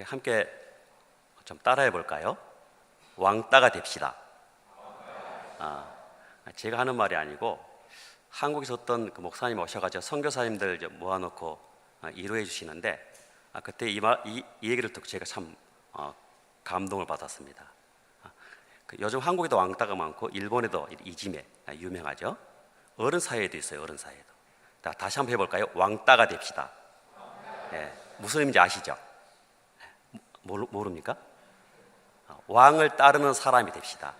함께 좀 따라해 볼까요? 왕따가 됩시다. 제가 하는 말이 아니고 한국에서 어떤 그 목사님 오셔가지고 선교사님들 모아놓고 이루해 주시는데 그때 이 얘기를 듣고 제가 참 감동을 받았습니다. 요즘 한국에도 왕따가 많고 일본에도 이지메 유명하죠. 어른 사회에도 있어요. 어른 사회에도. 다시 한번 해볼까요? 왕따가 됩시다. 예, 무슨 의미인지 아시죠? 모릅니까? 왕을 따르는 사람이 됩시다.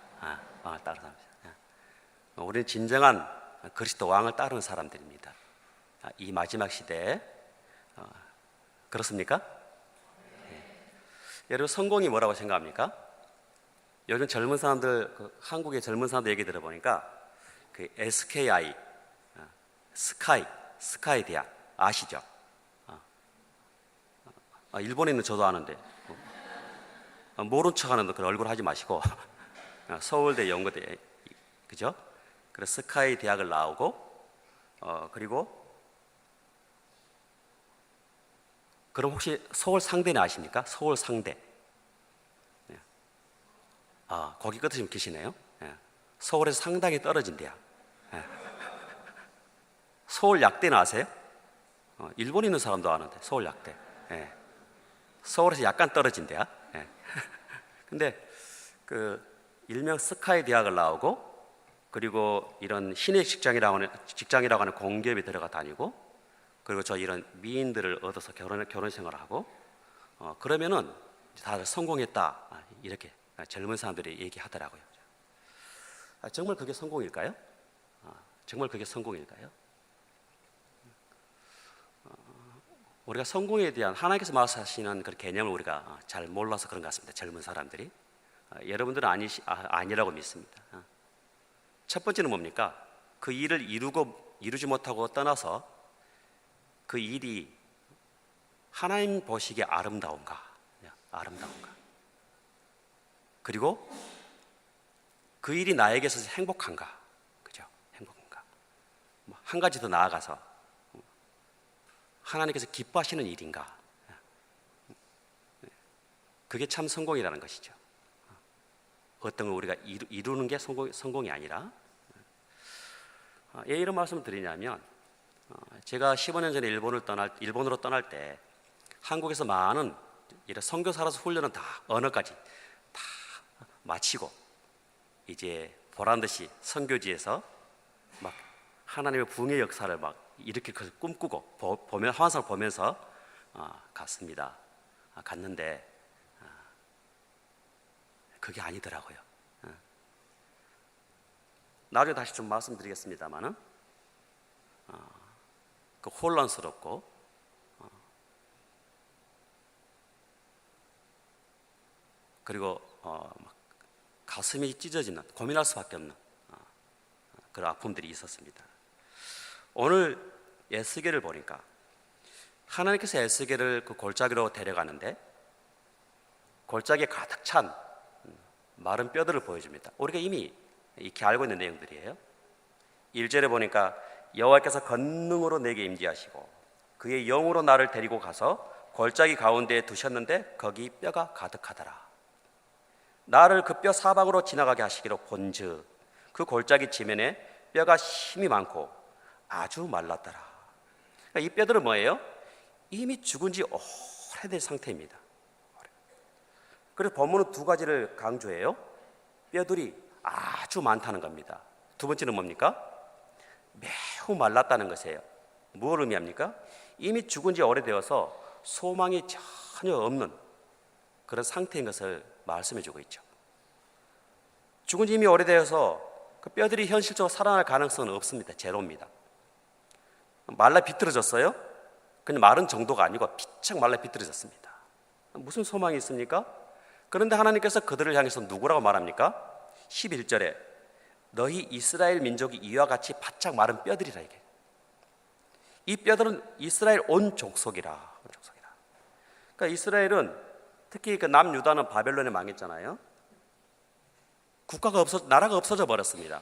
왕을 따르는 사람. 우리는 진정한 그리스도 왕을 따르는 사람들입니다. 이 마지막 시대에 그렇습니까? 여러분 성공이 뭐라고 생각합니까? 요즘 젊은 사람들, 한국의 젊은 사람들 얘기 들어보니까 그 SKI, 스카이 대학 아시죠? 일본에 있는 저도 아는데 모른 척하는 그런 얼굴 하지 마시고 서울대, 연고대, 그죠? 그래서 스카이 대학을 나오고 그리고 그럼 혹시 서울 상대는 아십니까? 서울 상대. 거기 끝에 좀 계시네요. 서울에서 상당히 떨어진 대학. 서울 약대는 아세요? 일본에 있는 사람도 아는데 서울 약대. 서울에서 약간 떨어진 대학. 근데 그 일명 스카이 대학을 나오고 그리고 이런 신입 직장이라고 하는 공기업에 들어가 다니고 그리고 저 이런 미인들을 얻어서 결혼 생활을 하고 그러면은 다들 성공했다 이렇게 젊은 사람들이 얘기하더라고요. 정말 그게 성공일까요? 정말 그게 성공일까요? 우리가 성공에 대한 하나님께서 말씀하시는 그 개념을 우리가 잘 몰라서 그런 것 같습니다. 젊은 사람들이. 여러분들은 아니라고 믿습니다. 첫 번째는 뭡니까? 그 일을 이루지 못하고 떠나서 그 일이 하나님 보시기에 아름다운가? 그리고 그 일이 나에게 있어서 행복한가? 그죠? 행복한가? 한 가지 더 나아가서 하나님께서 기뻐하시는 일인가? 그게 참 성공이라는 것이죠. 어떤 걸 우리가 이루는 게 성공이 아니라 왜 이런 말씀을 드리냐면 제가 15년 전에 일본으로 떠날 때 한국에서 많은 이런 선교사로서 훈련은 다 언어까지 다 마치고 이제 보란듯이 선교지에서 막 하나님의 부흥의 역사를 막 이렇게 꿈꾸고 환상을 보면서 갔습니다. 갔는데 그게 아니더라고요. 나중에 다시 좀 말씀드리겠습니다만은 그 혼란스럽고 그리고 막 가슴이 찢어지는 고민할 수밖에 없는 그런 아픔들이 있었습니다. 오늘 에스겔을 보니까 하나님께서 에스겔을 그 골짜기로 데려가는데 골짜기에 가득 찬 마른 뼈들을 보여줍니다. 우리가 이미 익히 알고 있는 내용들이에요. 1절에 보니까 여호와께서 권능으로 내게 임재하시고 그의 영으로 나를 데리고 가서 골짜기 가운데에 두셨는데 거기 뼈가 가득하더라. 나를 그 뼈 사방으로 지나가게 하시기로 본즉 그 골짜기 지면에 뼈가 힘이 많고 아주 말랐더라. 이 뼈들은 뭐예요? 이미 죽은 지 오래된 상태입니다. 그래서 본문은 두 가지를 강조해요. 뼈들이 아주 많다는 겁니다. 두 번째는 뭡니까? 매우 말랐다는 것이에요. 무엇을 의미합니까? 이미 죽은 지 오래되어서 소망이 전혀 없는 그런 상태인 것을 말씀해 주고 있죠. 죽은 지 이미 오래되어서 그 뼈들이 현실적으로 살아날 가능성은 없습니다. 제로입니다. 말라 비틀어졌어요? 그냥 마른 정도가 아니고 피창 말라 비틀어졌습니다. 무슨 소망이 있습니까? 그런데 하나님께서 그들을 향해서 누구라고 말합니까? 11절에 너희 이스라엘 민족이 이와 같이 바짝 마른 뼈들이라 이게. 이 뼈들은 이스라엘 온 족속이라. 그러니까 이스라엘은 특히 그 남유다는 바벨론에 망했잖아요. 나라가 없어져 버렸습니다.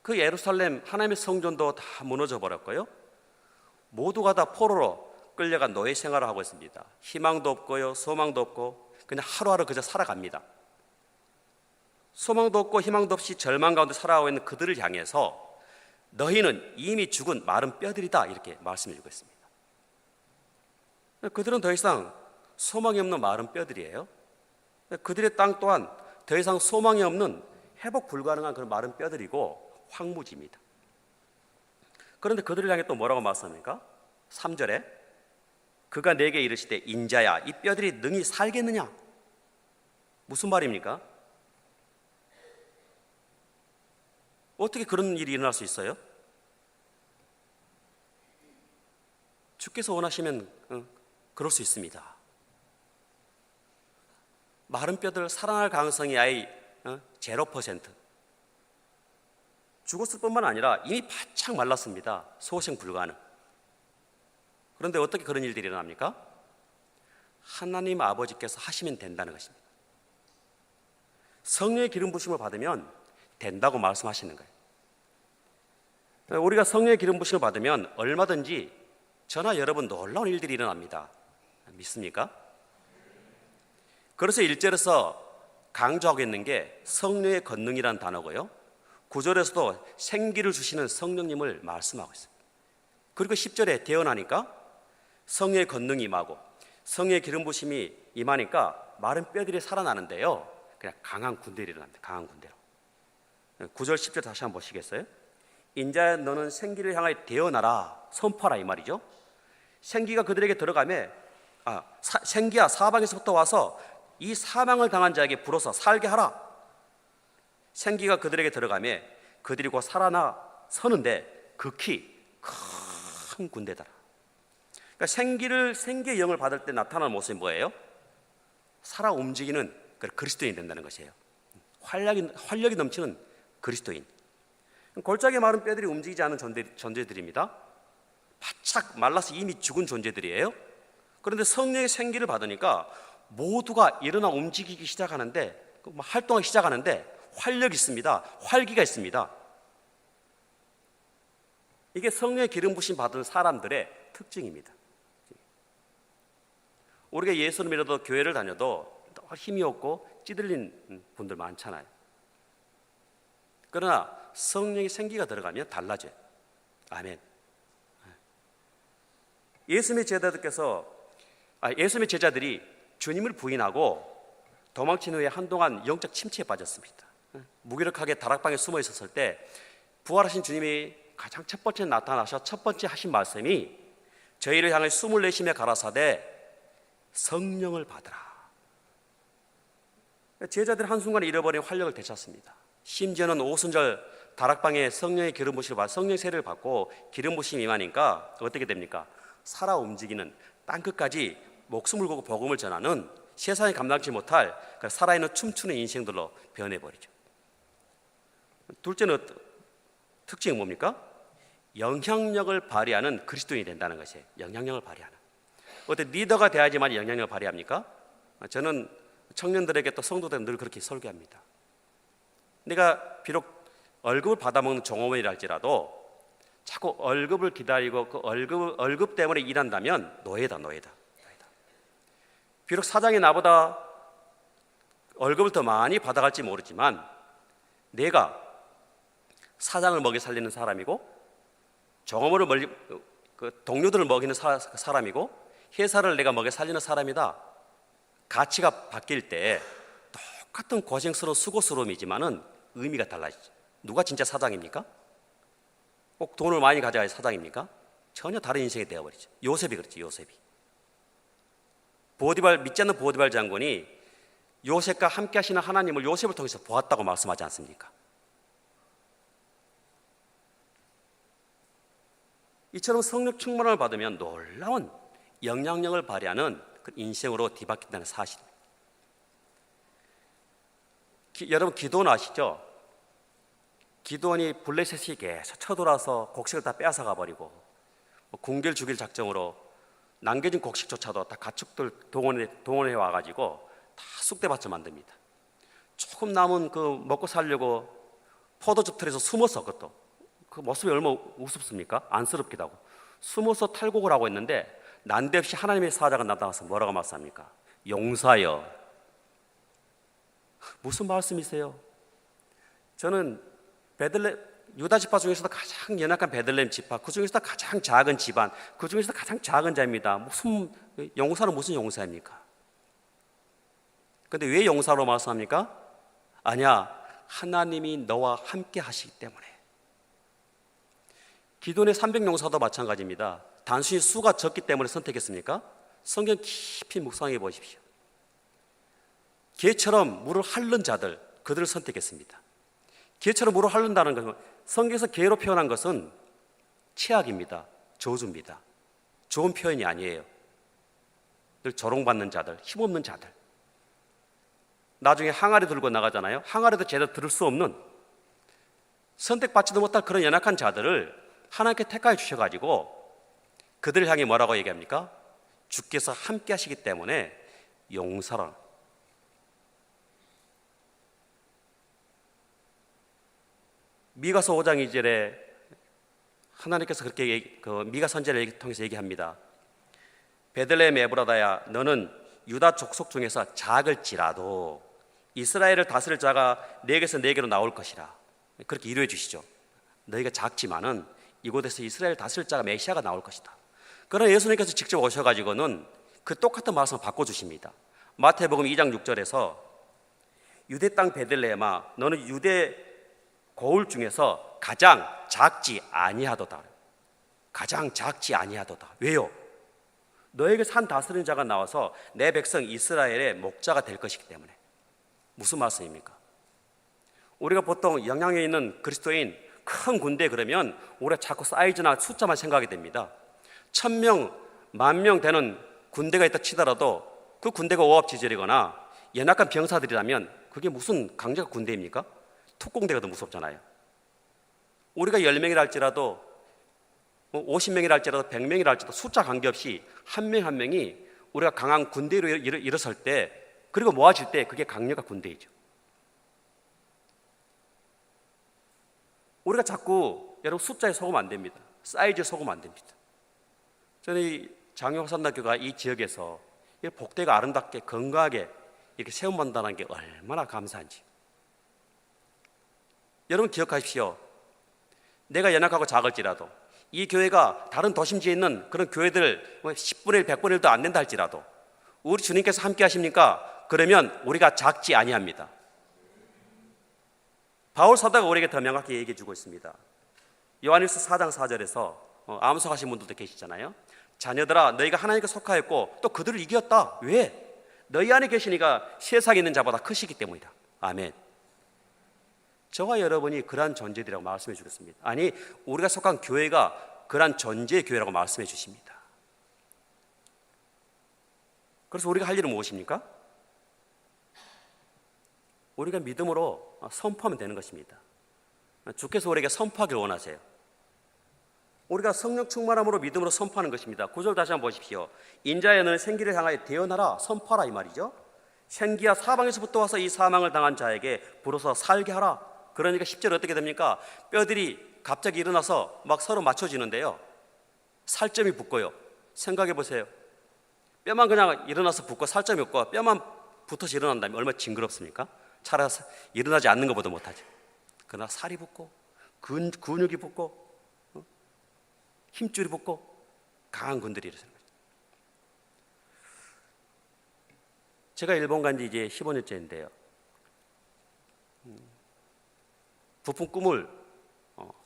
그 예루살렘 하나님의 성전도 다 무너져 버렸고요. 모두가 다 포로로 끌려가 노예 생활을 하고 있습니다. 희망도 없고요, 소망도 없고 그냥 하루하루 그저 살아갑니다. 소망도 없고 희망도 없이 절망 가운데 살아가고 있는 그들을 향해서 너희는 이미 죽은 마른 뼈들이다, 이렇게 말씀해 주고 있습니다. 그들은 더 이상 소망이 없는 마른 뼈들이에요. 그들의 땅 또한 더 이상 소망이 없는 회복 불가능한 그런 마른 뼈들이고 황무지입니다. 그런데 그들을 향해 또 뭐라고 말씀합니까? 3절에 그가 내게 이르시되 인자야 이 뼈들이 능히 살겠느냐? 무슨 말입니까? 어떻게 그런 일이 일어날 수 있어요? 주께서 원하시면 그럴 수 있습니다. 마른 뼈들 살아날 가능성이 아예 0%. 죽었을 뿐만 아니라 이미 바짝 말랐습니다. 소생 불가능. 그런데 어떻게 그런 일들이 일어납니까? 하나님 아버지께서 하시면 된다는 것입니다. 성령의 기름 부심을 받으면 된다고 말씀하시는 거예요. 우리가 성령의 기름 부심을 받으면 얼마든지 저나 여러분 놀라운 일들이 일어납니다. 믿습니까? 그래서 1절에서 강조하고 있는 게 성령의 권능이라는 단어고요, 9절에서도 생기를 주시는 성령님을 말씀하고 있어요. 그리고 10절에 대언하니까 성령의 권능이 임하고 성령의 기름 부심이 임하니까 마른 뼈들이 살아나는데요, 그냥 강한 군대로 일어납니다. 강한 군대로. 9절 10절 다시 한번 보시겠어요? 인자야 너는 생기를 향하여 대언하라, 선포하라, 이 말이죠. 생기가 그들에게 들어가며 생기야 사방에서부터 와서 이 사망을 당한 자에게 불어서 살게 하라. 생기가 그들에게 들어가며 그들이 곧 살아나 서는데 극히 큰 군대더라. 그러니까 생기의 영을 받을 때 나타나는 모습이 뭐예요? 살아 움직이는 그리스도인이 된다는 것이에요. 활력이 넘치는 그리스도인. 골짜기 마른 뼈들이 움직이지 않은 존재들입니다. 바짝 말라서 이미 죽은 존재들이에요. 그런데 성령의 생기를 받으니까 모두가 일어나 움직이기 시작하는데, 활동하기 시작하는데 활력이 있습니다. 활기가 있습니다. 이게 성령의 기름 부심 받은 사람들의 특징입니다. 우리가 예수를 믿어도 교회를 다녀도 힘이 없고 찌들린 분들 많잖아요. 그러나 성령의 생기가 들어가면 달라져요. 아멘. 예수님의 제자들이 주님을 부인하고 도망친 후에 한동안 영적 침체에 빠졌습니다. 무기력하게 다락방에 숨어 있었을 때 부활하신 주님이 가장 첫 번째 나타나셔 첫 번째 하신 말씀이 저희를 향해 숨을 내쉬며 가라사대 성령을 받으라. 제자들 한순간에 잃어버린 활력을 되찾습니다. 심지어는 오순절 다락방에 성령의 기름 부심을 받고 성령 세례를 받고 기름 부심이 임하니까 어떻게 됩니까? 살아 움직이는 땅끝까지 목숨을 걸고 복음을 전하는 세상이 감당치 못할 살아있는 춤추는 인생들로 변해버리죠. 둘째는 특징이 뭡니까? 영향력을 발휘하는 그리스도인이 된다는 것이에요. 영향력을 발휘하는. 어때 리더가 돼야지만 영향력을 발휘합니까? 저는 청년들에게 또 성도들은 늘 그렇게 설교합니다. 내가 비록 월급을 받아먹는 종업원이라 할지라도 자꾸 월급을 기다리고 그 월급 때문에 일한다면 노예다. 비록 사장이 나보다 월급을 더 많이 받아갈지 모르지만 내가 사장을 먹여 살리는 사람이고 종업원을 동료들을 먹이는 사람이고 회사를 내가 먹여 살리는 사람이다. 가치가 바뀔 때 똑같은 고생스러운 수고스러움이지만은 의미가 달라지죠. 누가 진짜 사장입니까? 꼭 돈을 많이 가져야 사장입니까? 전혀 다른 인생이 되어버리죠. 요셉이 그렇죠. 요셉이 믿지 않는 보디발 장군이 요셉과 함께 하시는 하나님을 요셉을 통해서 보았다고 말씀하지 않습니까? 이처럼 성령 충만을 받으면 놀라운 영향력을 발휘하는 그 인생으로 뒤바뀐다는 사실입니다. 여러분 기도원 아시죠? 기도원이 블레셋이 계속 쳐들어와서 곡식을 다 빼앗아가 버리고 궁궐 죽일 작정으로 남겨진 곡식조차도 다 가축들 동원해 와가지고 다 쑥대밭을 만듭니다. 조금 남은 그 먹고 살려고 포도즙 틀에서 숨어서 그것도 그 모습이 얼마나 우습습니까? 안쓰럽기도 하고 숨어서 탈곡을 하고 있는데 난데없이 하나님의 사자가 나타나서 뭐라고 말씀합니까? 용사여. 무슨 말씀이세요? 저는 유다 지파 중에서도 가장 연약한 베들레헴 지파, 그 중에서도 가장 작은 집안, 그 중에서도 가장 작은 자입니다. 무슨 용사는 무슨 용사입니까? 근데 왜 용사로 말씀합니까? 아니야, 하나님이 너와 함께 하시기 때문에. 기존의 300용사도 마찬가지입니다. 단순히 수가 적기 때문에 선택했습니까? 성경 깊이 묵상해 보십시오. 개처럼 물을 핥는 자들, 그들을 선택했습니다. 개처럼 물을 핥는다는 것은, 성경에서 개로 표현한 것은 최악입니다. 저주입니다. 좋은 표현이 아니에요. 늘 조롱받는 자들, 힘없는 자들. 나중에 항아리 들고 나가잖아요. 항아리도 제대로 들을 수 없는, 선택받지도 못할 그런 연약한 자들을 하나님께 택하여 주셔가지고 그들을 향해 뭐라고 얘기합니까? 주께서 함께 하시기 때문에 용사라. 미가서 5장 2절에 하나님께서 그렇게 미가 선지자를 통해서 얘기합니다. 베들레헴 에브라다야, 너는 유다 족속 중에서 작을지라도 이스라엘을 다스릴 자가 네게서 네게로 나올 것이라. 그렇게 이루어 주시죠. 너희가 작지만은 이곳에서 이스라엘 다스릴 자가 메시아가 나올 것이다. 그러나 예수님께서 직접 오셔가지고는 그 똑같은 말씀을 바꿔주십니다. 마태복음 2장 6절에서 유대 땅 베들레헴아, 너는 유대 고을 중에서 가장 작지 아니하도다. 가장 작지 아니하도다. 왜요? 너에게 산 다스리는 자가 나와서 내 백성 이스라엘의 목자가 될 것이기 때문에. 무슨 말씀입니까? 우리가 보통 영향력 있는 그리스도인 큰 군대 그러면 우리가 자꾸 사이즈나 숫자만 생각하게 됩니다. 1000명, 10,000명 되는 군대가 있다 치더라도 그 군대가 오합지졸이거나 연약한 병사들이라면 그게 무슨 강제적 군대입니까? 특공대가 더 무섭잖아요. 우리가 10명이라 할지라도 50명이라 할지라도 100명이라 할지라도 숫자 관계없이 한 명 한 명이 우리가 강한 군대로 일어설 때, 그리고 모아질 때 그게 강력한 군대이죠. 우리가 자꾸 여러분 숫자에 속으면 안 됩니다. 사이즈에 속으면 안 됩니다. 저는 이 장영산대교가 이 지역에서 복대가 아름답게 건강하게 이렇게 세움받는다는 게 얼마나 감사한지. 여러분 기억하십시오. 내가 연약하고 작을지라도 이 교회가 다른 도심지에 있는 그런 교회들 10분의 1, 100분의 1도 안 된다 할지라도 우리 주님께서 함께 하십니까? 그러면 우리가 작지 아니합니다. 바울 사도가 우리에게 더 명확히 얘기해 주고 있습니다. 요한일서 4장 4절에서 암송하신 분들도 계시잖아요. 자녀들아, 너희가 하나님께 속하였고 또 그들을 이겼다. 왜? 너희 안에 계시니까 세상에 있는 자보다 크시기 때문이다. 아멘. 저와 여러분이 그러한 존재들이라고 말씀해 주겠습니다. 아니, 우리가 속한 교회가 그러한 존재의 교회라고 말씀해 주십니다. 그래서 우리가 할 일은 무엇입니까? 우리가 믿음으로 선포하면 되는 것입니다. 주께서 우리에게 선포하기를 원하세요. 우리가 성령 충만함으로 믿음으로 선포하는 것입니다. 9절 다시 한번 보십시오. 인자여 너는 생기를 향하여 대언하라, 선포하라 이 말이죠. 생기야 사방에서부터 와서 이 사망을 당한 자에게 불어서 살게 하라. 그러니까 10절 어떻게 됩니까? 뼈들이 갑자기 일어나서 막 서로 맞춰지는데요, 살점이 붙고요. 생각해 보세요. 뼈만 그냥 일어나서 붙고 살점이 없고 뼈만 붙어서 일어난다면 얼마나 징그럽습니까? 차라리 일어나지 않는 것보다 못하죠. 그러나 살이 붙고 근육이 붙고 힘줄이 붙고 강한 군들이 일어서는 거죠. 제가 일본 간 지 이제 15년째인데요. 부푼 꿈을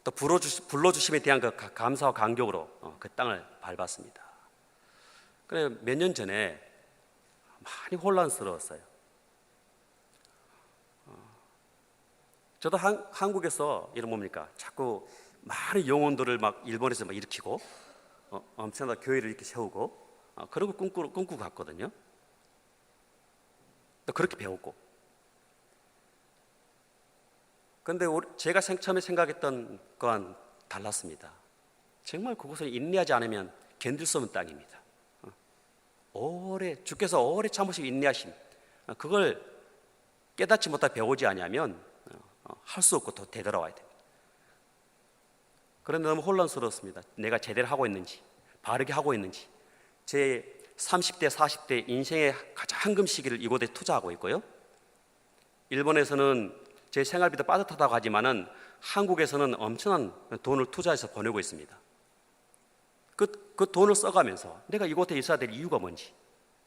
또 불러주심에 대한 그 감사와 감격으로 그 땅을 밟았습니다. 그래 몇 년 전에 많이 혼란스러웠어요. 저도 한국에서 이런 뭡니까? 자꾸 많은 영혼들을 막 일본에서 막 일으키고 엄청나게 교회를 이렇게 세우고 그러고 꿈꾸고 갔거든요. 또 그렇게 배웠고. 그런데 제가 처음에 생각했던 것과는 달랐습니다. 정말 그곳을 인내하지 않으면 견딜 수 없는 땅입니다. 주께서 오래 참으시고 인내하심, 그걸 깨닫지 못하고 배우지 않으면 할 수 없고 더 되돌아와야 됩니다. 그런데 너무 혼란스러웠습니다. 내가 제대로 하고 있는지, 바르게 하고 있는지, 제 30대, 40대 인생의 가장 황금 시기를 이곳에 투자하고 있고요. 일본에서는 제 생활비도 빠듯하다고 하지만은 한국에서는 엄청난 돈을 투자해서 보내고 있습니다. 그 돈을 써가면서 내가 이곳에 있어야 될 이유가 뭔지,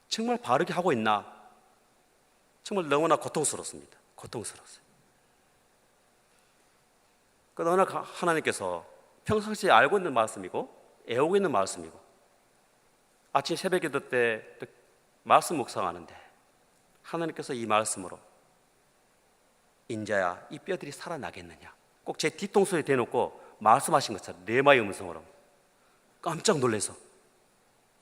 정말 바르게 하고 있나, 정말 너무나 고통스럽습니다. 고통스러웠어요. 어느 날 하나님께서 평상시에 알고 있는 말씀이고 애우고 있는 말씀이고, 아침 새벽 기도 때 말씀 묵상하는데 하나님께서 이 말씀으로 인자야 이 뼈들이 살아나겠느냐, 꼭 제 뒤통수에 대놓고 말씀하신 것처럼 뇌마의 음성으로 깜짝 놀라서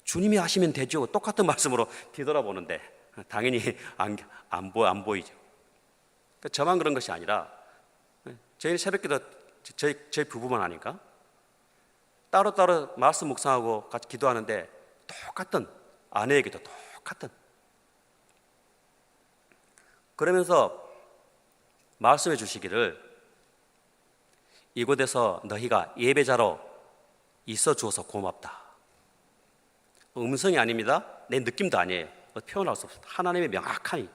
주님이 하시면 되죠, 똑같은 말씀으로 뒤돌아보는데 당연히 안 보이죠. 저만 그런 것이 아니라 저희 새벽 기도 저희 부부만 하니까 따로따로 말씀 묵상하고 같이 기도하는데 똑같은, 아내에게도 똑같은, 그러면서 말씀해 주시기를 이곳에서 너희가 예배자로 있어 주어서 고맙다. 음성이 아닙니다. 내 느낌도 아니에요. 표현할 수 없습니다. 하나님의 명확하니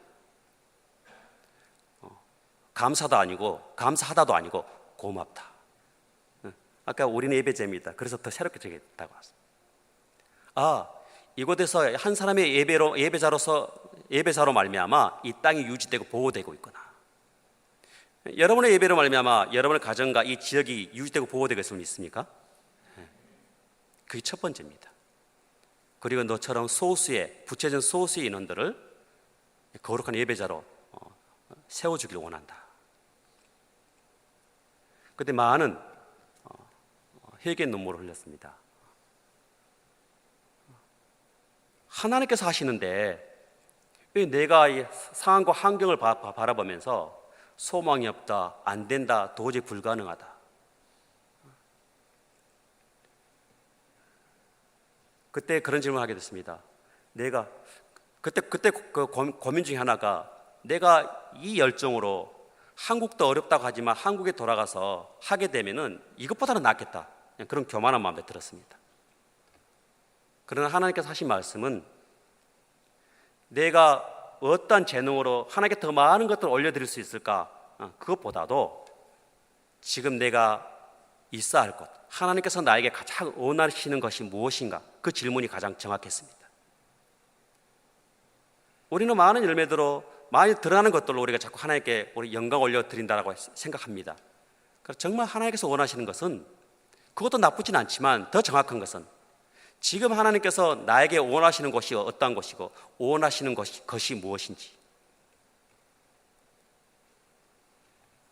감사도 아니고 감사하다도 아니고 고맙다. 아까 우리는 예배자입니다. 그래서 더 새롭게 정했다고 했습니다. 이곳에서 한 사람의 예배자로 말미암아 이 땅이 유지되고 보호되고 있구나. 여러분의 예배로 말미암아 여러분의 가정과 이 지역이 유지되고 보호되고 있을 수 있습니까? 그게 첫 번째입니다. 그리고 너처럼 부채진 소수의 인원들을 거룩한 예배자로 세워주기를 원한다. 그때 많은 회개의 눈물을 흘렸습니다. 하나님께서 하시는데 왜 내가 이 상황과 환경을 바라보면서 소망이 없다, 안 된다, 도저히 불가능하다. 그때 그런 질문을 하게 됐습니다. 내가 그때 그 고민 중에 하나가, 내가 이 열정으로 한국도 어렵다고 하지만 한국에 돌아가서 하게 되면은 이것보다는 낫겠다, 그런 교만한 마음이 들었습니다. 그러나 하나님께서 하신 말씀은 내가 어떠한 재능으로 하나님께 더 많은 것들을 올려드릴 수 있을까, 그것보다도 지금 내가 있어야 할 것, 하나님께서 나에게 가장 원하시는 것이 무엇인가, 그 질문이 가장 정확했습니다. 우리는 많은 열매대로 많이 드러나는 것들로 우리가 자꾸 하나님께 우리 영광 올려드린다고 생각합니다. 그래서 정말 하나님께서 원하시는 것은, 그것도 나쁘진 않지만 더 정확한 것은 지금 하나님께서 나에게 원하시는 것이 어떠한 것이고 원하시는 것이 무엇인지,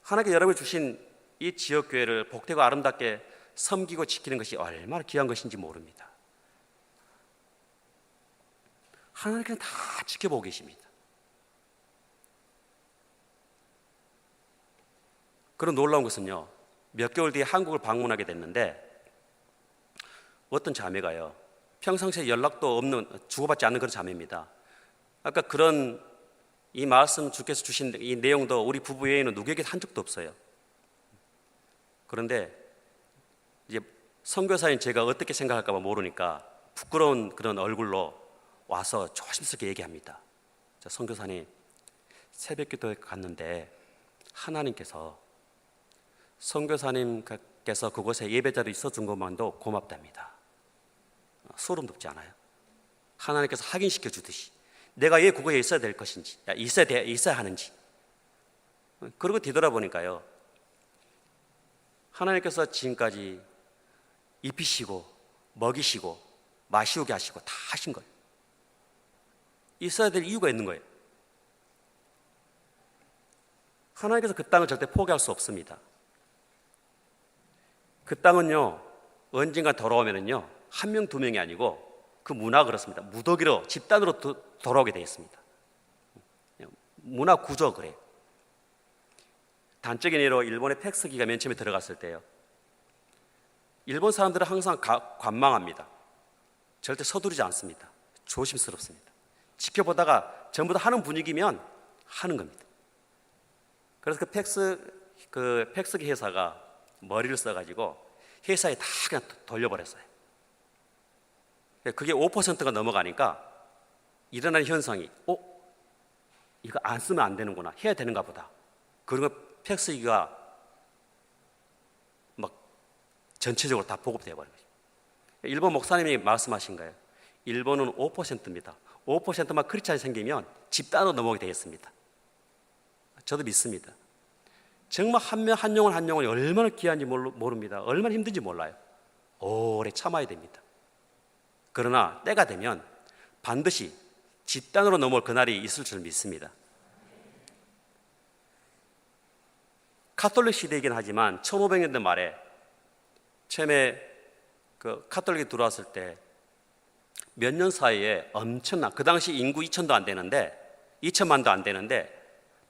하나님께 여러분이 주신 이 지역교회를 복되고 아름답게 섬기고 지키는 것이 얼마나 귀한 것인지 모릅니다. 하나님께서 다 지켜보고 계십니다. 그런 놀라운 것은요, 몇 개월 뒤에 한국을 방문하게 됐는데 어떤 자매가요, 평상시에 연락도 없는, 주고받지 않는 그런 자매입니다. 아까 그런 이 말씀 주께서 주신 이 내용도 우리 부부 외에는 누구에게 한 적도 없어요. 그런데 이제 선교사인 제가 어떻게 생각할까 봐 모르니까 부끄러운 그런 얼굴로 와서 조심스럽게 얘기합니다. 선교사님, 새벽 기도에 갔는데 하나님께서 선교사님께서 그곳에 예배자로 있어준 것만도 고맙답니다. 소름 돋지 않아요? 하나님께서 확인시켜 주듯이 내가 왜 그거에 있어야 될 것인지, 있어야 하는지. 그리고 뒤돌아보니까요, 하나님께서 지금까지 입히시고 먹이시고 마시우게 하시고 다 하신 거예요. 있어야 될 이유가 있는 거예요. 하나님께서 그 땅을 절대 포기할 수 없습니다. 그 땅은요, 언젠가 돌아오면은요, 한 명, 두 명이 아니고 그 문화가 그렇습니다. 무더기로 집단으로 돌아오게 되어 있습니다. 문화 구조 그래요. 단적인 예로 일본의 팩스기가 맨 처음에 들어갔을 때요, 일본 사람들은 항상 관망합니다. 절대 서두르지 않습니다. 조심스럽습니다. 지켜보다가 전부 다 하는 분위기면 하는 겁니다. 그래서 그 팩스기 회사가 머리를 써가지고 회사에 다 그냥 돌려버렸어요. 그게 5%가 넘어가니까 일어나는 현상이 이거 안 쓰면 안 되는구나, 해야 되는가 보다. 그리고 팩스기가 막 전체적으로 다 보급되어 버린 거죠. 일본 목사님이 말씀하신 거예요. 일본은 5%입니다. 5%만 크리스찬이 생기면 집단으로 넘어오게 되겠습니다. 저도 믿습니다. 정말 한 영혼이 얼마나 귀한지 모릅니다. 얼마나 힘든지 몰라요. 오래 참아야 됩니다. 그러나 때가 되면 반드시 집단으로 넘어올 그날이 있을 줄 믿습니다. 카톨릭 시대이긴 하지만 1500년대 말에 처음에 그 카톨릭이 들어왔을 때 몇 년 사이에 엄청난, 그 당시 인구 2천도 안 되는데 2천만도 안 되는데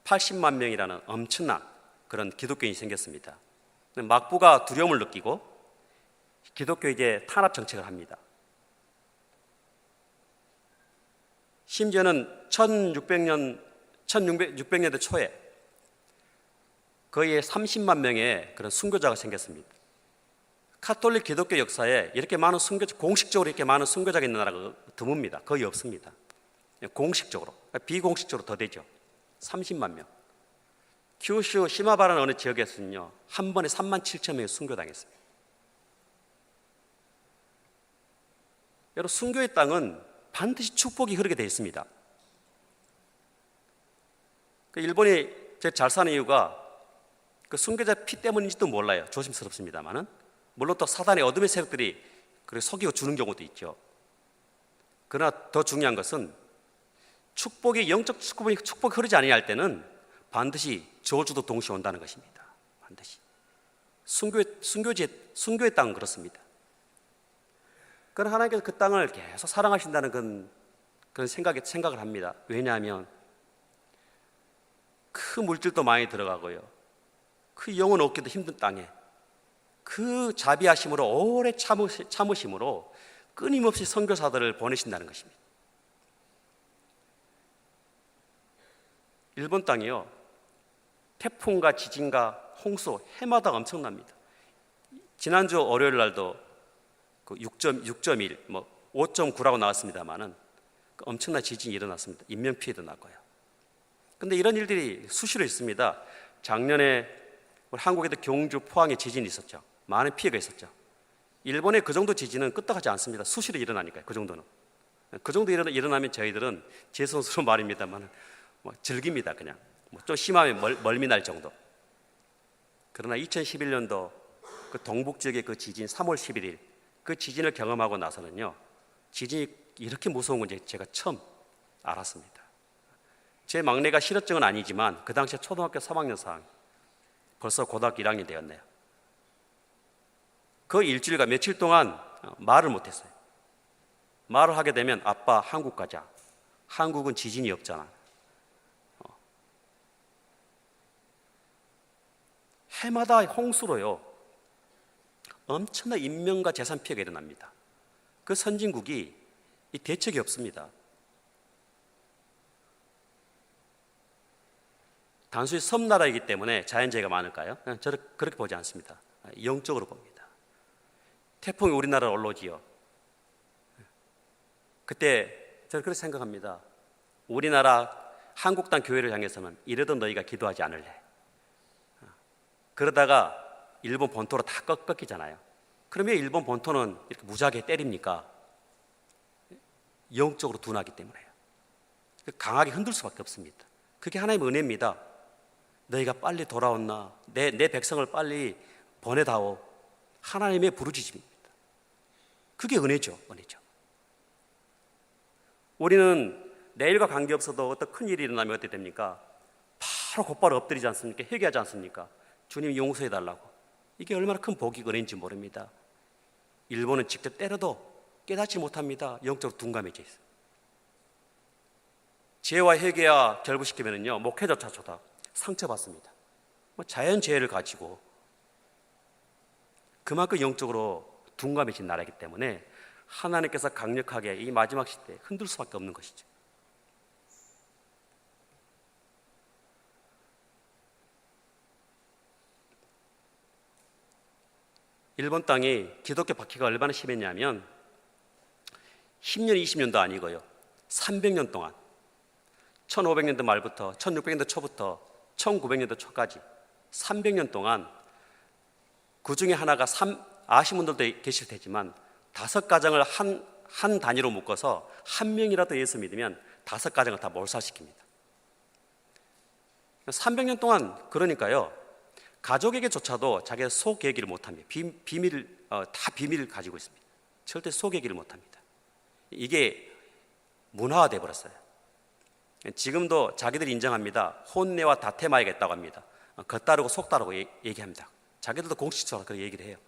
80만 명이라는 엄청난 그런 기독교인이 생겼습니다. 막부가 두려움을 느끼고 기독교 이제 탄압 정책을 합니다. 심지어는 1600년대 초에 거의 30만 명의 그런 순교자가 생겼습니다. 카톨릭 기독교 역사에 이렇게 많은 공식적으로 이렇게 많은 순교자가 있는 나라가 드뭅니다. 거의 없습니다. 공식적으로, 비공식적으로 더 되죠. 30만 명. 큐슈 시마바라는 어느 지역에서는요, 한 번에 3만 7천 명이 순교당했습니다. 여러분, 순교의 땅은 반드시 축복이 흐르게 되어 있습니다. 일본이 잘 사는 이유가 그 순교자 피 때문인지도 몰라요. 조심스럽습니다만은. 물론 또 사단의 어둠의 세력들이 속이고 주는 경우도 있죠. 그러나 더 중요한 것은 축복이, 영적 축복이 흐르지 아니할 때는 반드시 저주도 동시에 온다는 것입니다. 반드시. 순교의 땅은 그렇습니다. 그러나 하나님께서 그 땅을 계속 사랑하신다는 그런 생각을 합니다. 왜냐하면 그 물질도 많이 들어가고요, 그 영혼 얻기도 힘든 땅에 그 자비하심으로, 오래 참으심으로 끊임없이 선교사들을 보내신다는 것입니다. 일본 땅이요, 태풍과 지진과 홍수, 해마다 엄청납니다. 지난주 월요일 날도 그 6.1, 5.9라고 나왔습니다만은 엄청난 지진이 일어났습니다. 인명피해도 났고요. 그런데 이런 일들이 수시로 있습니다. 작년에 우리 한국에도 경주, 포항에 지진이 있었죠. 많은 피해가 있었죠. 일본의 그 정도 지진은 끄떡하지 않습니다. 수시로 일어나니까요. 그 정도는. 그 정도 일어나면 저희들은 제 손으로 말입니다만 즐깁니다. 그냥 좀 심하면 멀미 날 정도. 그러나 2011년도 그 동북 지역의 그 지진, 3월 11일 그 지진을 경험하고 나서는요, 지진이 이렇게 무서운 건지 제가 처음 알았습니다. 제 막내가 실업증은 아니지만 그 당시에 초등학교 3학년 상황, 벌써 고등학교 1학년 되었네요. 그 일주일과 며칠 동안 말을 못했어요. 말을 하게 되면 아빠 한국 가자. 한국은 지진이 없잖아. 해마다 홍수로요, 엄청난 인명과 재산 피해가 일어납니다. 그 선진국이 이 대책이 없습니다. 단순히 섬나라이기 때문에 자연재해가 많을까요? 저는 그렇게 보지 않습니다. 영적으로 봅니다. 태풍이 우리나라로 올라오지요. 그때 저는 그렇게 생각합니다. 우리나라 한국 땅 교회를 향해서는 이래도 너희가 기도하지 않을래. 그러다가 일본 본토로 다 꺾이잖아요. 그러면 일본 본토는 이렇게 무지하게 때립니까? 영적으로 둔하기 때문에요. 강하게 흔들 수밖에 없습니다. 그게 하나님의 은혜입니다. 너희가 빨리 돌아온나, 내 백성을 빨리 보내다오. 하나님의 부르짖음입니다. 그게 은혜죠. 은혜죠. 우리는 내일과 관계없어도 어떤 큰일이 일어나면 어떻게 됩니까? 곧바로 엎드리지 않습니까? 회개하지 않습니까? 주님 용서해달라고. 이게 얼마나 큰 복이 은혜인지 모릅니다. 일본은 직접 때려도 깨닫지 못합니다. 영적으로 둔감해져 있어요. 죄와 회개와 결부시키면요, 목회자조차도 상처받습니다. 자연재해를 가지고 그만큼 영적으로 둔감해진 나라이기 때문에 하나님께서 강력하게 이 마지막 시대에 흔들 수밖에 없는 것이죠. 일본 땅이 기독교 박해가 얼마나 심했냐면 10년, 20년도 아니고요. 300년 동안 1500년도 말부터 1600년도 초부터 1900년도 초까지 300년 동안 그 중에 하나가 아시는 분들도 계실 테지만 5가정을 한 단위로 묶어서 한 명이라도 예수 믿으면 5가정을 다 몰살시킵니다. 300년 동안 그러니까요. 가족에게조차도 자기의 속 얘기를 못합니다. 다 비밀을 가지고 있습니다. 절대 속 얘기를 못합니다. 이게 문화화 되어버렸어요. 지금도 자기들이 인정합니다. 혼내와 다템하야겠다고 합니다. 겉다르고 속다르고 얘기합니다. 자기들도 공식적으로 그렇게 얘기를 해요.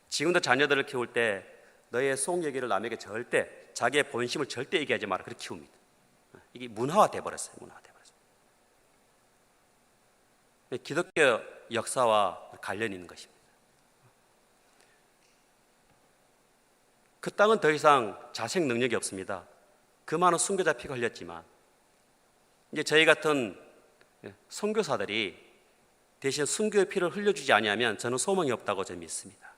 지금도 자녀들을 키울 때 너의 속 얘기를 남에게 절대, 자기의 본심을 절대 얘기하지 마라, 그렇게 키웁니다. 이게 문화화 되어버렸어요. 문화화 되어버렸어요. 기독교 역사와 관련이 있는 것입니다. 그 땅은 더 이상 자생 능력이 없습니다. 그 많은 순교자 피가 흘렸지만 이제 저희 같은 선교사들이 대신 순교의 피를 흘려주지 아니하면 저는 소망이 없다고 저는 믿습니다.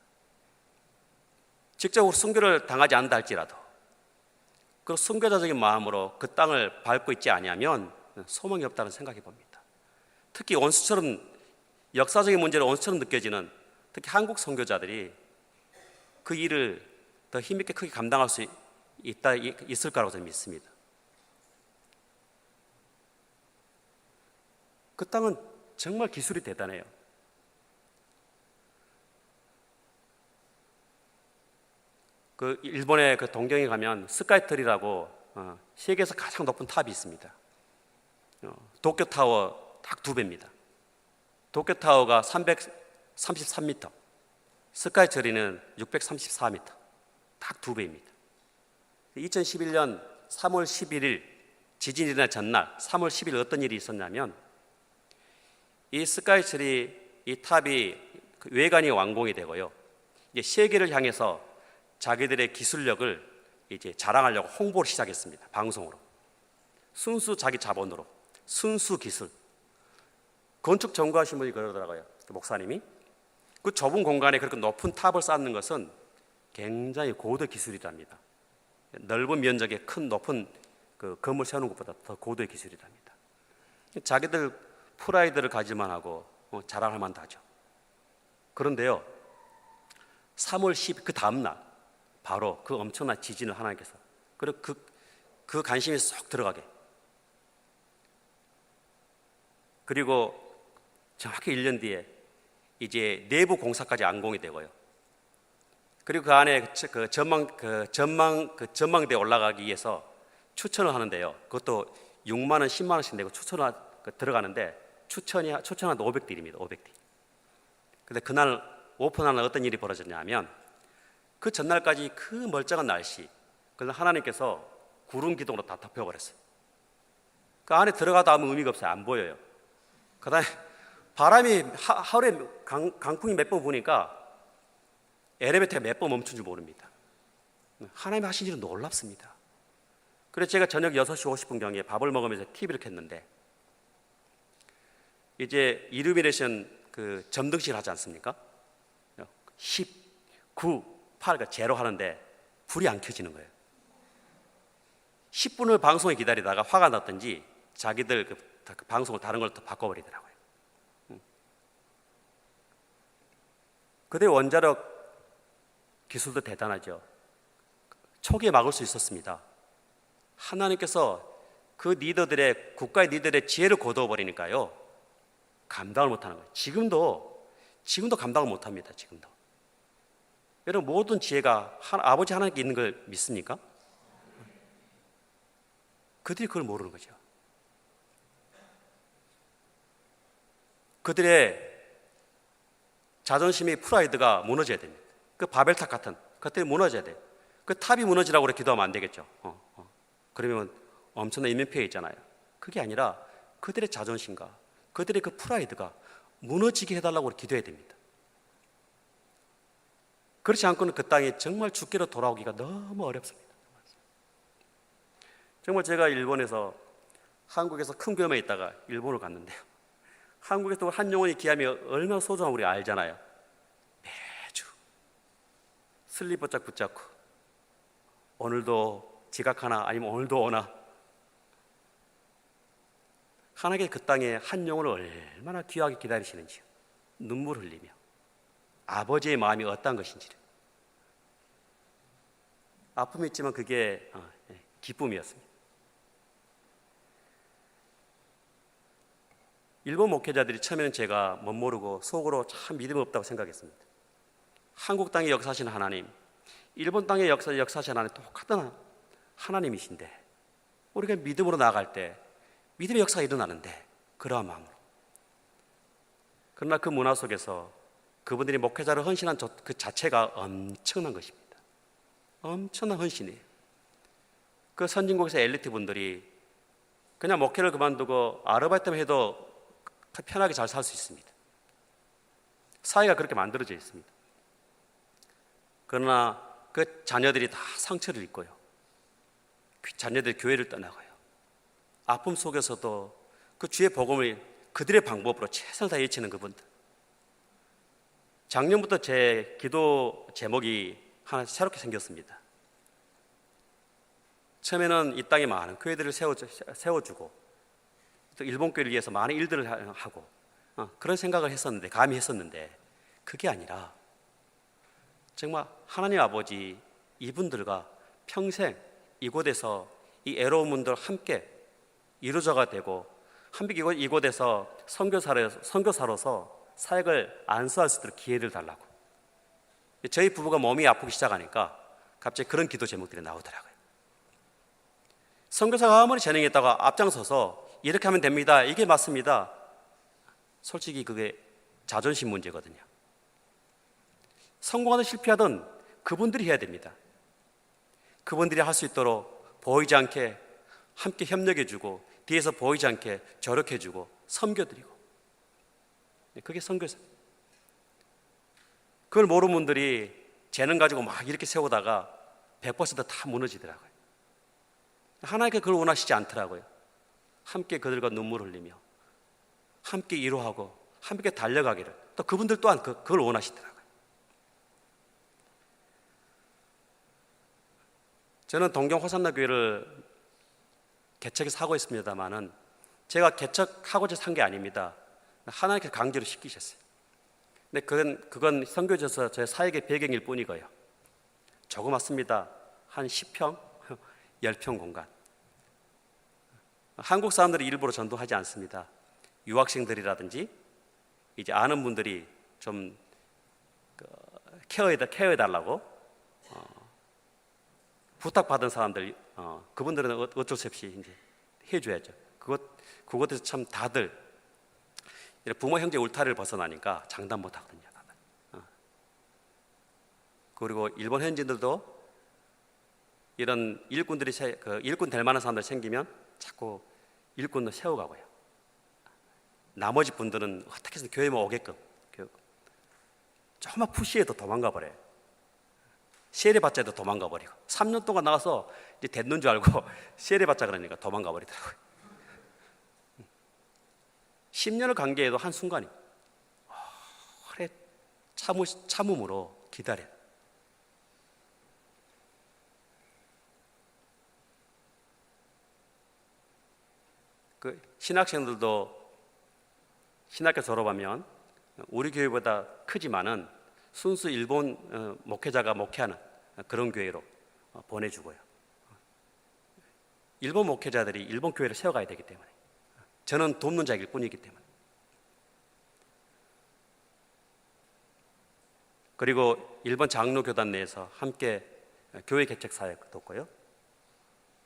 직접으로 순교를 당하지 않는다 할지라도 그 순교자적인 마음으로 그 땅을 밟고 있지 아니하면 소망이 없다는 생각해 봅니다. 특히 원수처럼 역사적인 문제를 원수처럼 느껴지는 특히 한국 선교자들이 그 일을 더 힘있게 크게 감당할 수 있을 거라고 저는 믿습니다. 그 땅은 정말 기술이 대단해요. 그 일본의 그 동경에 가면 스카이트리라고 세계에서 가장 높은 탑이 있습니다. 도쿄타워 딱 2배입니다. 도쿄타워가 333m, 스카이트리는 634m, 딱 2배입니다. 2011년 3월 11일 지진이 일어난 전날 3월 10일 어떤 일이 있었냐면 이 스카이트리 이 탑이 외관이 완공이 되고요. 이제 세계를 향해서 자기들의 기술력을 이제 자랑하려고 홍보를 시작했습니다. 방송으로. 순수 자기 자본으로, 순수 기술. 건축 전공하신 분이 그러더라고요. 그 목사님이. 그 좁은 공간에 그렇게 높은 탑을 쌓는 것은 굉장히 고도 기술이랍니다. 넓은 면적에 큰 높은 그 건물 세우는 것보다 더 고도의 기술이랍니다. 자기들 프라이드를 가질만 하고 자랑할 만도 하죠. 그런데요, 3월 10일 그 다음날 바로 그 엄청난 지진을 하나님께서 그리고 그 관심이 쏙 들어가게 그리고 정확히 1년 뒤에 이제 내부 공사까지 완공이 되고요. 그리고 그 안에 그 전망대에 올라가기 위해서 추천을 하는데요. 그것도 6만 원, 10만 원씩 내고 추천을 들어가는데 추천이 한 500딜입니다. 500딜. 근데 그날 오픈하는 어떤 일이 벌어졌냐면 그 전날까지 그 멀쩡한 날씨, 그래서 하나님께서 구름 기둥으로 다 덮여버렸어요. 그 안에 들어가도 아무 의미가 없어요. 안 보여요. 그 다음에 바람이 하루에 강풍이 몇 번 부니까 엘리베이터가 몇 번 멈춘 줄 모릅니다. 하나님이 하신 일은 놀랍습니다. 그래서 제가 저녁 6시 50분경에 밥을 먹으면서 TV를 켰는데 이제 이루미네이션 그 점등식 하지 않습니까? 10, 9, 8가 제로 하는데 불이 안 켜지는 거예요. 10분을 방송을 기다리다가 화가 났던지 자기들 그 방송을 다른 걸로 또 바꿔버리더라고요. 그때 원자력 기술도 대단하죠. 초기에 막을 수 있었습니다. 하나님께서 그 리더들의 국가의 리더들의 지혜를 거두어버리니까요. 감당을 못하는 거예요. 지금도 감당을 못합니다. 지금도. 여러분 모든 지혜가 아버지 하나님께 있는 걸 믿습니까? 그들이 그걸 모르는 거죠. 그들의 자존심이 프라이드가 무너져야 됩니다. 그 바벨탑 같은 그것들이 무너져야 돼요. 그 탑이 무너지라고 그래 기도하면 안 되겠죠. 그러면 엄청난 인명피해 있잖아요. 그게 아니라 그들의 자존심과 그들의 그 프라이드가 무너지게 해달라고 기도해야 됩니다. 그렇지 않고는 그 땅에 정말 주께로 돌아오기가 너무 어렵습니다. 정말 제가 일본에서 한국에서 큰 교회에 있다가 일본을 갔는데요. 한국에서 한 영혼이 귀함이 얼마나 소중한지 우리가 알잖아요. 매주 슬리퍼짝 붙잡고 오늘도 지각하나 아니면 오늘도 오나. 하나님께 그 땅에 한 영혼을 얼마나 귀하게 기다리시는지 눈물 흘리며 아버지의 마음이 어떤 것인지를. 아픔이 있지만 그게 기쁨이었습니다. 일본 목회자들이 처음에는 제가 못 모르고 속으로 참 믿음 없다고 생각했습니다. 한국 땅에 역사하시는 하나님, 일본 땅에 역사하시는 하나님 똑같은 하나님이신데 우리가 믿음으로 나아갈 때 믿음의 역사가 일어나는데 그러한 마음으로. 그러나 그 문화 속에서 그분들이 목회자를 헌신한 그 자체가 엄청난 것입니다. 엄청난 헌신이에요. 그 선진국에서 엘리트 분들이 그냥 목회를 그만두고 아르바이트만 해도 편하게 잘 살 수 있습니다. 사회가 그렇게 만들어져 있습니다. 그러나 그 자녀들이 다 상처를 입고요. 그 자녀들이 교회를 떠나가요. 아픔 속에서도 그 주의 복음을 그들의 방법으로 최선을 다해 외치는 그분들. 작년부터 제 기도 제목이 하나 새롭게 생겼습니다. 처음에는 이 땅에 많은 교회들을 세워주고 또 일본 교회를 위해서 많은 일들을 하고 그런 생각을 했었는데, 감히 했었는데 그게 아니라 정말 하나님 아버지 이분들과 평생 이곳에서 이 애로운 분들 함께 이루어져가 되고 함께 이곳에서 선교사로서 사역을 안수할 수 있도록 기회를 달라고. 저희 부부가 몸이 아프기 시작하니까 갑자기 그런 기도 제목들이 나오더라고요. 선교사가 아무리 재능이 있다고 앞장서서 이렇게 하면 됩니다, 이게 맞습니다, 솔직히 그게 자존심 문제거든요. 성공하든 실패하든 그분들이 해야 됩니다. 그분들이 할 수 있도록 보이지 않게 함께 협력해주고 뒤에서 보이지 않게 저력해주고 섬겨드리고, 그게 선교사. 그걸 모르는 분들이 재능 가지고 막 이렇게 세우다가 100%다 무너지더라고요. 하나님께 그걸 원하시지 않더라고요. 함께 그들과 눈물 흘리며 함께 이루하고 함께 달려가기를, 또 그분들 또한 그걸 원하시더라고요. 저는 동경 호산나 교회를 개척해서 하고 있습니다만은 제가 개척하고자 한 게 아닙니다. 하나님께서 강제로 시키셨어요. 근데 그건 선교지에서 제 사역의 배경일 뿐이고요. 조그맣습니다. 한 10평, 10평 공간. 한국 사람들이 일부러 전도하지 않습니다. 유학생들이라든지 이제 아는 분들이 좀 케어해달라고 부탁받은 사람들, 그분들은 어쩔 수 없이 이제 해줘야죠. 그것에서 참 다들 부모 형제 울타리를 벗어나니까 장담 못 하거든요. 다들. 그리고 일본 현지인들도 이런 일꾼들이 일꾼 될 만한 사람들 생기면 자꾸 일꾼도 세워가고요. 나머지 분들은 어떻게 해서 교회만 오게끔 조금만 푸시해도 도망가 버려요. 세례받자 해도 도망가 버리고, 3년 동안 나가서 이제 됐는 줄 알고 세례받자 그러니까 도망가 버리더라고요. 10년을 관계해도 한순간이 오래 참음으로 기다려. 그 신학생들도 신학교 졸업하면 우리 교회보다 크지만은 순수 일본 목회자가 목회하는 그런 교회로 보내주고요. 일본 목회자들이 일본 교회를 세워가야 되기 때문에, 저는 돕는 자일 뿐이기 때문에. 그리고 일본 장로교단 내에서 함께 교회 개척 사역도 했고요.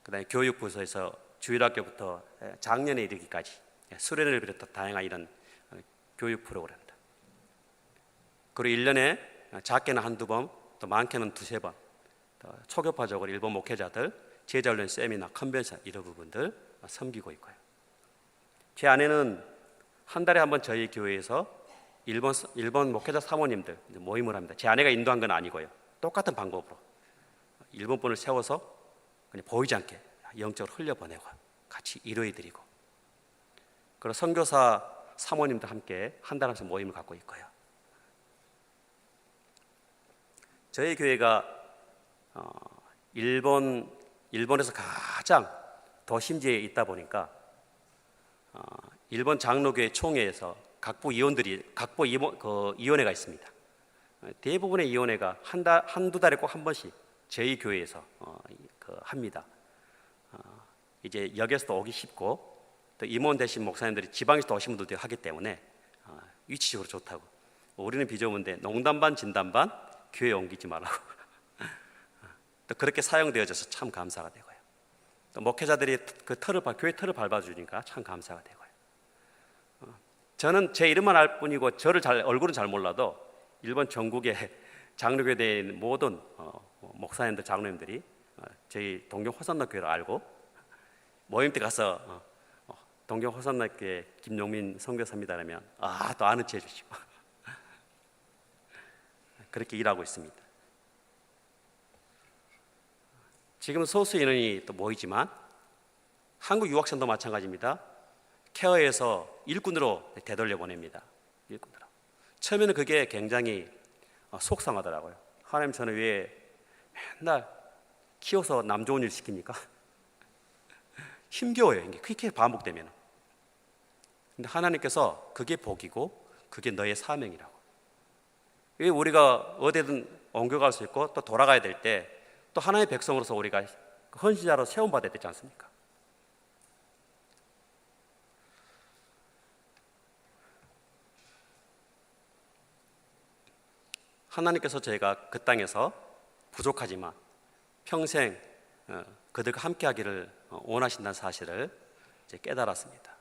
그다음에 교육부서에서 주일학교부터 작년에 이르기까지 수련을 비롯한 다양한 이런 교육 프로그램들. 그리고 1년에 작게는 한두 번, 또 많게는 두세 번 초교파적으로 일본 목회자들 제자훈련 세미나, 컨벤션 이런 부분들 섬기고 있고요. 제 아내는 한 달에 한 번 저희 교회에서 일본 목회자 사모님들 모임을 합니다. 제 아내가 인도한 건 아니고요. 똑같은 방법으로 일본 분을 세워서 그냥 보이지 않게 영적으로 흘려보내고 같이 이루어드리고, 그리고 선교사 사모님들 함께 한 달에 한 번씩 모임을 갖고 있고요. 저희 교회가 일본에서 가장 도심지에 있다 보니까 일본 장로교회 총회에서 각부 위원회가 있습니다. 대부분의 위원회가 한두 달에 꼭 한 번씩 저희 교회에서 합니다. 이제 역에서도 오기 쉽고 또 임원 되신 목사님들이 지방에서 오신 분들도 하기 때문에 위치적으로 좋다고. 우리는 비좁은데 농담 반 진담 반 교회에 옮기지 말라고. 또 그렇게 사용되어져서 참 감사가 되고요. 또 목회자들이 교회 틀을 밟아주니까 참 감사가 되고요. 저는 제 이름만 알 뿐이고 얼굴은 잘 몰라도 일본 전국의 장로교회에 있는 모든 목사님들, 장로님들이 저희 동경 호산나교회를 알고 모임 때 가서 동경 호산나교회 김용민 선교사입니다 그러면 또 아는 체 해주시고 그렇게 일하고 있습니다. 지금 소수 인원이 또 모이지만 한국 유학생도 마찬가지입니다. 케어에서 일꾼으로 되돌려 보냅니다. 일꾼으로. 처음에는 그게 굉장히 속상하더라고요. 하나님, 저는 왜 맨날 키워서 남 좋은 일 시킵니까? 힘겨워요. 이게 그렇게 반복되면. 근데 하나님께서 그게 복이고 그게 너의 사명이라고. 왜 우리가 어디든 옮겨갈 수 있고 또 돌아가야 될 때 또 하나님의 백성으로서 우리가 헌신자로 세움받아야 되지 않습니까? 하나님께서 저희가 그 땅에서 부족하지만 평생 그들과 함께하기를 원하신다는 사실을 이제 깨달았습니다.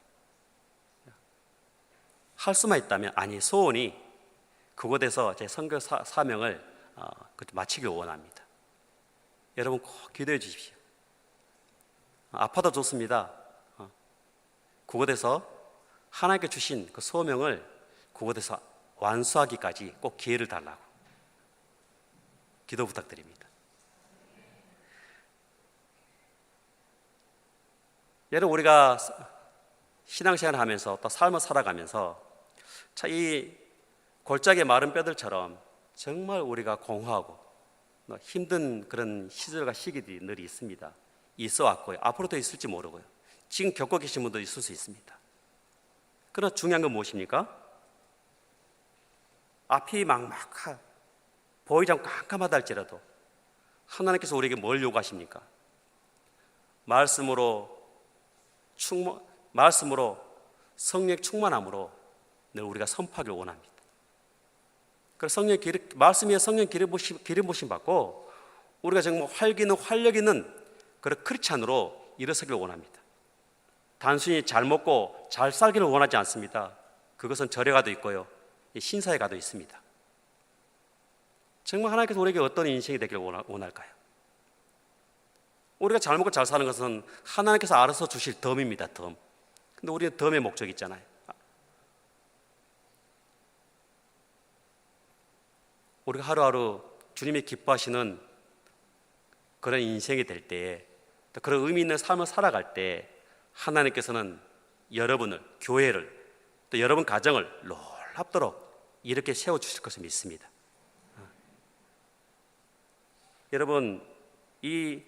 할 수만 있다면, 소원이 그곳에서 제 선교 사명을 마치길 원합니다. 여러분 꼭 기도해 주십시오. 아파도 좋습니다. 그곳에서 하나님께 주신 그 소명을 그곳에서 완수하기까지 꼭 기회를 달라고 기도 부탁드립니다. 여러분, 우리가 신앙생활을 하면서 또 삶을 살아가면서 이 골짜기의 마른 뼈들처럼 정말 우리가 공허하고 힘든 그런 시절과 시기들이 늘 있습니다. 있어 왔고요. 앞으로도 있을지 모르고요. 지금 겪고 계신 분도 있을 수 있습니다. 그러나 중요한 건 무엇입니까? 앞이 막막하 보이지 않고 깜깜하다 할지라도 하나님께서 우리에게 뭘 요구하십니까? 말씀으로 성령 충만함으로 늘 우리가 선포하기를 원합니다. 그래서 말씀 위에 성령 기름 부심 받고 우리가 정말 활력 있는 그런 크리스찬으로 일어서기를 원합니다. 단순히 잘 먹고 잘 살기를 원하지 않습니다. 그것은 절에 가도 있고요, 신사에 가도 있습니다. 정말 하나님께서 우리에게 어떤 인생이 되기를 원할까요? 우리가 잘 먹고 잘 사는 것은 하나님께서 알아서 주실 덤입니다. 덤. 근데 우리는 덤의 목적이 있잖아요. 우리가 하루하루 주님이 기뻐하시는 그런 인생이 될 때에, 또 그런 의미 있는 삶을 살아갈 때 하나님께서는 여러분을, 교회를, 또 여러분 가정을 놀랍도록 이렇게 세워주실 것을 믿습니다. 여러분, 이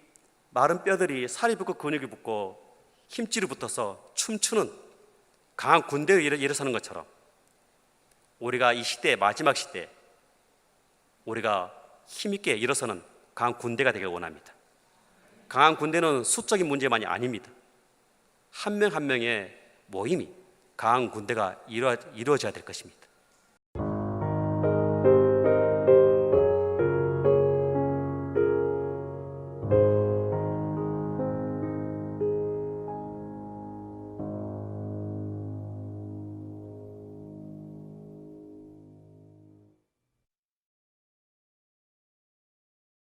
마른 뼈들이 살이 붙고 근육이 붙고 힘줄이 붙어서 춤추는 강한 군대에 일어서는 것처럼 우리가 이 시대, 마지막 시대 우리가 힘있게 일어서는 강한 군대가 되길 원합니다. 강한 군대는 수적인 문제만이 아닙니다. 한 명 한 명의 모임이 강한 군대가 이루어져야 될 것입니다.